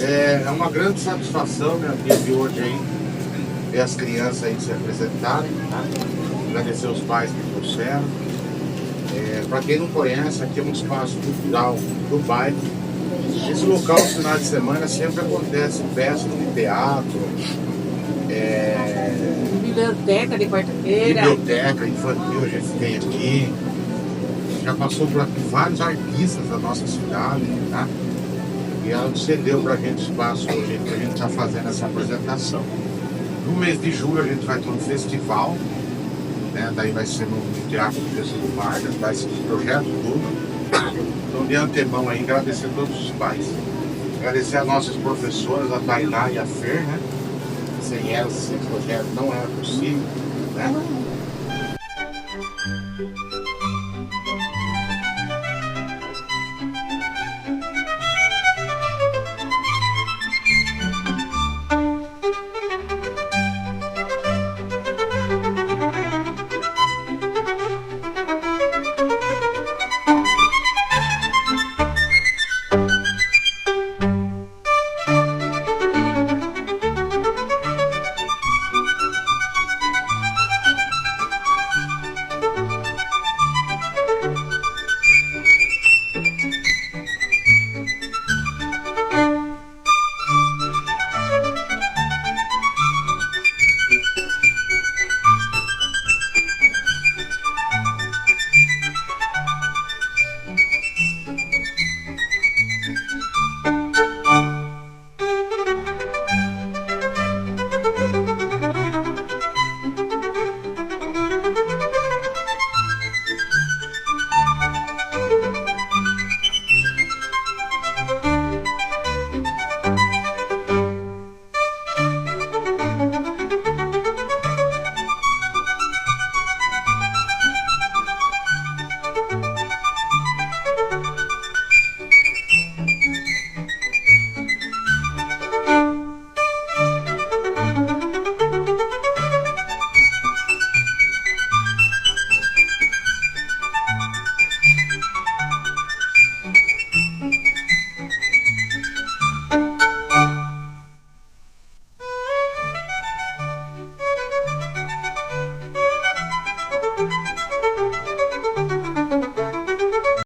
É uma grande satisfação, né, dia de hoje aí, ver as crianças aí se apresentarem, tá? Agradecer os pais que trouxeram. Para quem não conhece, aqui é um espaço cultural do bairro. Esse local, no final de semana, sempre acontece festa de teatro, Biblioteca de quarta-feira. biblioteca infantil a gente tem aqui. Já passou por aqui vários artistas da nossa cidade, tá? E ela cedeu para a gente espaço hoje para a gente estar fazendo essa apresentação. No mês de julho a gente vai ter um festival, né? Daí vai ser no Teatro do Getúlio Vargas, vai ser um projeto todo. Então, de antemão aí, agradecer a todos os pais. Agradecer as nossas professoras, a Tainá e a Fer, né? Sem elas, esse projeto não era possível, né?